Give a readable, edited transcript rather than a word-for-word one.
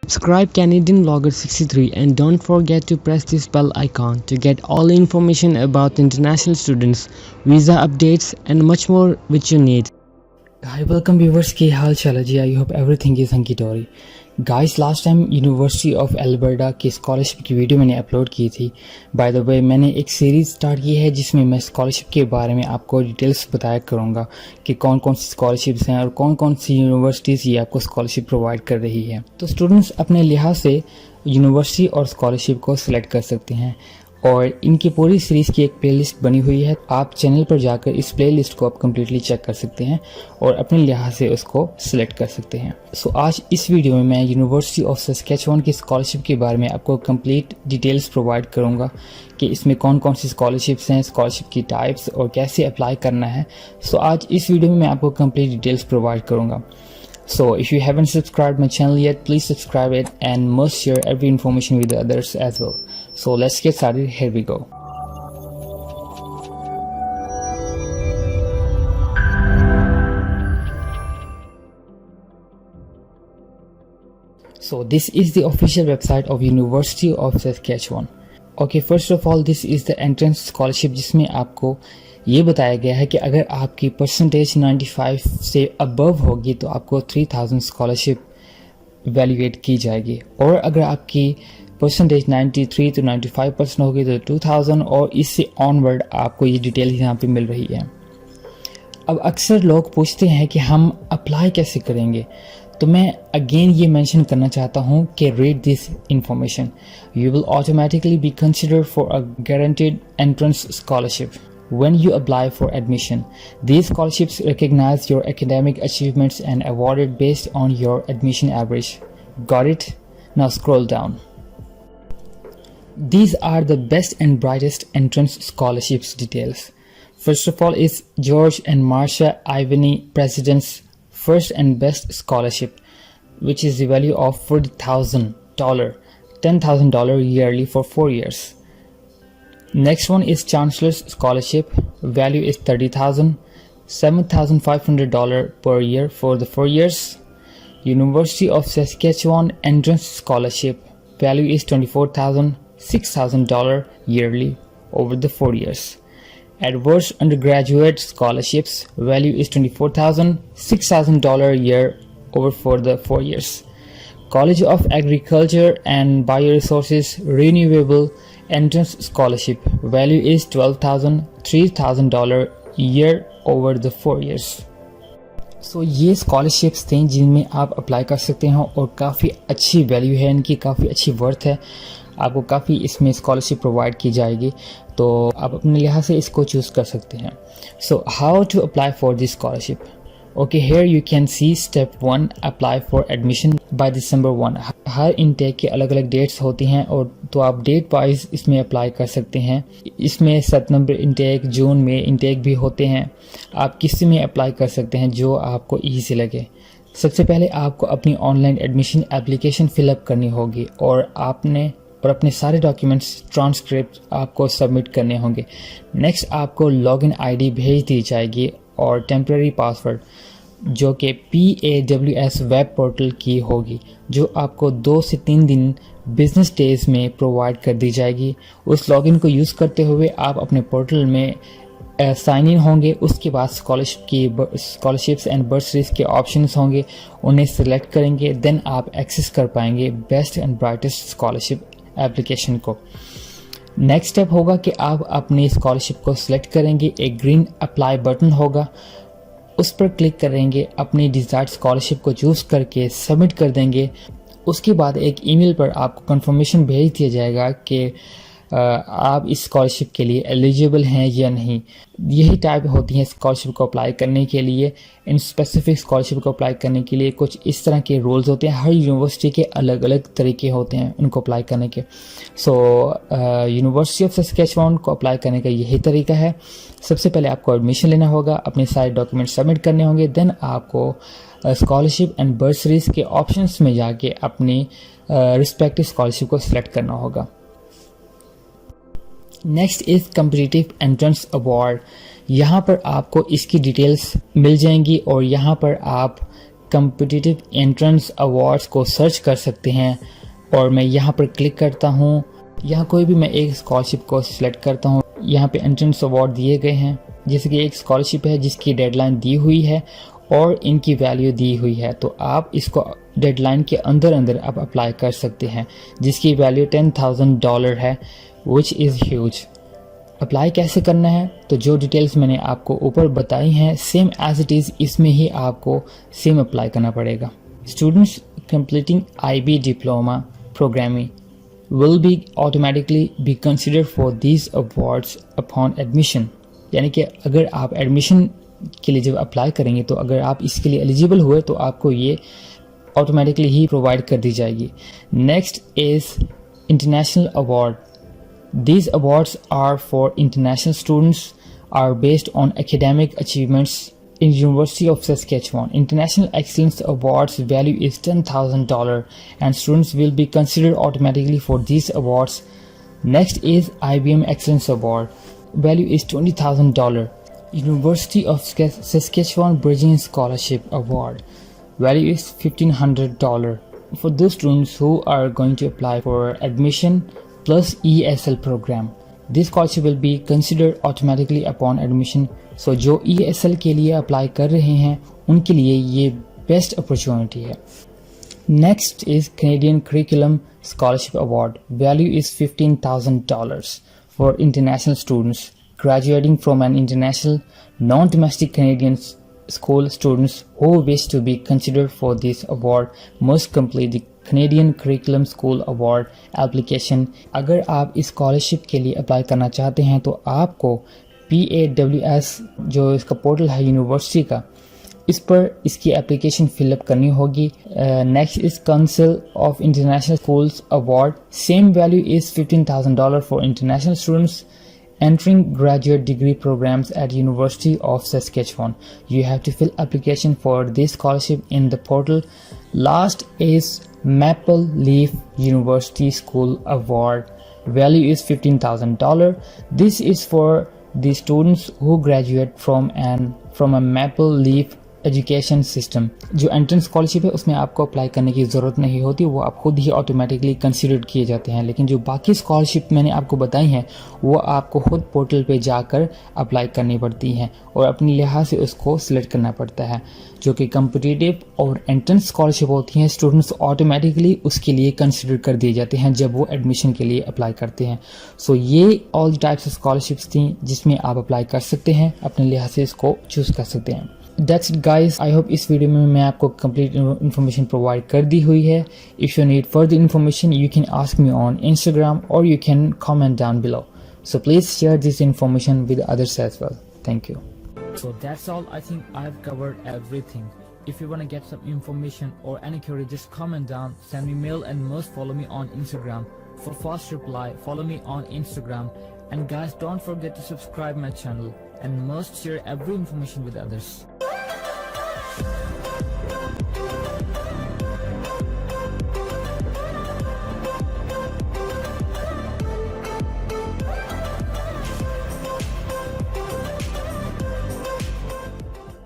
Subscribe Canadian Vlogger 63 and don't forget to press this bell icon to get all the information about international students, visa updates and much more which you need. Hi, welcome viewers की हाल चाल है जी। I hope everything is hunky डोरी। Guys, last time university of Alberta की scholarship की video मैंने upload की थी। By the way, मैंने एक सीरीज़ स्टार्ट की है जिसमें मैं स्कॉलरशिप के बारे में आपको डिटेल्स बताया करूँगा कि कौन कौन सी स्कॉलरशिप्स हैं और कौन कौन सी यूनिवर्सिटीज़ ये आपको स्कॉलरशिप प्रोवाइड कर रही है। तो स्टूडेंट्स अपने लिहाज से यूनिवर्सिटी और स्कॉलरशिप को सिलेक्ट कर सकते हैं और इनकी पूरी सीरीज़ की एक प्लेलिस्ट बनी हुई है। आप चैनल पर जाकर इस प्लेलिस्ट को आप कम्प्लीटली चेक कर सकते हैं और अपने लिहाज से उसको सिलेक्ट कर सकते हैं। सो आज इस वीडियो में मैं यूनिवर्सिटी ऑफ सस्केचुअन की स्कॉलरशिप के बारे में आपको कंप्लीट डिटेल्स प्रोवाइड करूंगा कि इसमें कौन कौन सी स्कॉलरशिप्स हैं, स्कॉलरशिप की टाइप्स और कैसे अप्लाई करना है। सो आज इस वीडियो में मैं आपको कंप्लीट डिटेल्स प्रोवाइड करूँगा। So if you haven't subscribed my channel yet, please subscribe it and must share every information with the others as well. So let's get started. Here we go. So this is the official website of University of Saskatchewan. Okay, first of all, this is the entrance scholarship जिसमें आपको ये बताया गया है कि अगर आपकी percentage 95 से अबव होगी तो आपको 3000 स्कॉलरशिप वैल्यूएट की जाएगी, और अगर आपकी परसेंटेज 93 to 95% होगी तो 2000, और इससे ऑनवर्ड आपको ये डिटेल यहाँ पे मिल रही है। अब अक्सर लोग पूछते हैं कि हम अप्लाई कैसे करेंगे, तो मैं अगेन ये मेंशन करना चाहता हूँ कि read this information. You will automatically be considered for a guaranteed entrance scholarship when you apply for admission. These scholarships recognize your academic achievements and awarded based on your admission average. Got it? Now scroll down. These are the best and brightest entrance scholarships details. First of all is George and Marcia Ivany President's First and Best Scholarship, which is the value of $40,000, $10,000 yearly for 4 years. Next one is Chancellor's Scholarship. Value is $30,000, $7,500 per year for the 4 years. University of Saskatchewan Entrance Scholarship. Value is $24,000, $6,000 yearly over the 4 years. Adverse Undergraduate Scholarships. Value is $24,000, $6,000 a year over for the 4 years. College of Agriculture and Bioresources Renewable Entrance Scholarship. Value is $12,000, $3,000 a year over the 4 years. So ये scholarships थे जिनमें आप apply कर सकते हैं और काफ़ी अच्छी वैल्यू है इनकी, काफ़ी अच्छी वर्थ है, आपको काफ़ी इसमें स्कॉलरशिप प्रोवाइड की जाएगी, तो आप अपने लिहाज से इसको चूज़ कर सकते हैं। So how to apply for this scholarship. Okay, here you can see step 1, apply for admission by December 1। हर इनटेक के अलग अलग डेट्स होती हैं और तो आप डेट वाइज इसमें अप्लाई कर सकते हैं। इसमें सितंबर इनटेक, जून में इनटेक भी होते हैं। आप किसी में अप्लाई कर सकते हैं जो आपको ईजी लगे। सबसे पहले आपको अपनी ऑनलाइन एडमिशन एप्लीकेशन फिलअप करनी होगी और अपने सारे डॉक्यूमेंट्स, ट्रांसक्रिप्ट आपको सबमिट करने होंगे। नेक्स्ट आपको लॉगिन आईडी भेज दी जाएगी और टेम्पररी पासवर्ड जो कि PAWS वेब पोर्टल की होगी, जो आपको 2 से 3 दिन बिजनेस डेज में प्रोवाइड कर दी जाएगी। उस लॉगिन को यूज़ करते हुए आप अपने पोर्टल में साइन इन होंगे। उसके बाद स्कॉलरशिप्स एंड बर्सरीज के ऑप्शंस होंगे, उन्हें सेलेक्ट करेंगे, देन आप एक्सेस कर पाएंगे best and brightest scholarship application को। नेक्स्ट स्टेप होगा कि आप अपनी स्कॉलरशिप को सिलेक्ट करेंगे। एक ग्रीन अप्लाई बटन होगा, उस पर क्लिक करेंगे, अपनी डिज़ायर्ड स्कॉलरशिप को चूज़ करके सबमिट कर देंगे। उसके बाद एक ईमेल पर आपको कंफर्मेशन भेज दिया जाएगा कि आप इस स्कॉलरशिप के लिए एलिजिबल हैं या नहीं। यही टाइप होती हैं स्कॉलरशिप को अप्लाई करने के लिए। इन स्पेसिफिक स्कॉलरशिप को अप्लाई करने के लिए कुछ इस तरह के रूल्स होते हैं। हर यूनिवर्सिटी के अलग अलग तरीके होते हैं उनको अप्लाई करने के। सो यूनिवर्सिटी ऑफ सस्केचुअन को अप्लाई करने का यही तरीका है। सबसे पहले आपको एडमिशन लेना होगा, अपने सारे डॉक्यूमेंट सबमिट करने होंगे, देन आपको स्कॉलरशिप एंड बर्सरीज के ऑप्शंस में जाके अपनी रिस्पेक्टिव स्कॉलरशिप को सिलेक्ट करना होगा। Next is competitive entrance award. यहाँ पर आपको इसकी डिटेल्स मिल जाएंगी और यहाँ पर आप कम्पिटिटिव एंट्रेंस अवार्ड्स को सर्च कर सकते हैं और मैं यहाँ पर क्लिक करता हूँ। यहाँ कोई भी मैं एक स्कॉलरशिप को सिलेक्ट करता हूँ। यहाँ पे एंट्रेंस अवार्ड दिए गए हैं, जैसे कि एक स्कॉलरशिप है जिसकी डेडलाइन दी हुई है और इनकी वैल्यू दी हुई है, तो आप इसको डेडलाइन के अंदर अंदर आप अप्लाई कर सकते हैं, जिसकी वैल्यू $10,000 है, विच इज़ ह्यूज। अप्लाई कैसे करना है, तो जो डिटेल्स मैंने आपको ऊपर बताई हैं सेम एज इट इज़ इसमें ही आपको सेम अप्लाई करना पड़ेगा। Students completing IB diploma programming will be automatically be considered for these awards upon admission। यानी कि अगर आप एडमिशन के लिए जब अप्लाई करेंगे तो अगर आप इसके लिए एलिजिबल हुए तो आपको ये ऑटोमेटिकली ही प्रोवाइड कर दी जाएगी। Next is international award. These awards are for international students, are based on academic achievements in University of Saskatchewan. International Excellence Awards value is $10,000 and students will be considered automatically for these awards. Next is IBM Excellence Award. Value is $20,000. University of Saskatchewan Bridging Scholarship Award. Value is $1,500. For those students who are going to apply for admission plus ESL program, this scholarship will be considered automatically upon admission. So जो ESL के लिए apply कर रहे हैं उनके लिए ये best opportunity है। Next is Canadian Curriculum Scholarship Award. Value is $15,000 for international students graduating from an international non-domestic Canadian school. Students who wish to be considered for this award must complete the Canadian Curriculum School Award application। अगर आप इस scholarship के लिए apply करना चाहते हैं तो आपको PAWS जो इसका पोर्टल है यूनिवर्सिटी का, इस पर इसकी एप्लीकेशन फिलअप करनी होगी। Next is council of international schools award. Same value is $15,000 for international students entering graduate degree programs at University of Saskatchewan. You have to fill application for this scholarship in the portal. Last is Maple Leaf University School Award. Value is $15,000. This is for the students who graduate from a Maple Leaf education system. जो entrance scholarship है उसमें आपको apply करने की ज़रूरत नहीं होती, वो आप खुद ही ऑटोमेटिकली कंसीडर किए जाते हैं। लेकिन जो बाकी स्कॉलरशिप मैंने आपको बताई हैं वो आपको खुद पोर्टल पे जाकर अप्लाई करनी पड़ती हैं और अपने लिहाज से उसको सिलेक्ट करना पड़ता है। जो कि कम्पिटिटिव और एंट्रेंस स्कॉलरशिप होती हैं, स्टूडेंट्स ऑटोमेटिकली उसके लिए कंसिडर कर दिए जाते हैं जब वो एडमिशन के लिए अप्लाई करते हैं। सो ये ऑल टाइप्स ऑफ स्कॉलरशिप्स थी जिसमें आप अप्लाई कर सकते हैं, अपने लिहाज से इसको चूज़ कर सकते हैं। That's it guys, I hope इस वीडियो में मैं आपको कंप्लीट इन्फॉर्मेशन प्रोवाइड कर दी हुई है। If you need further information you can ask me on Instagram or you can comment down below. So please share this information with others as well. Thank you. So that's all. I think I've covered everything. If you want to get some information or any query, just comment down, send me mail and must follow me on Instagram. For fast reply, follow me on Instagram. And guys, don't forget to subscribe my channel and must share every information with others.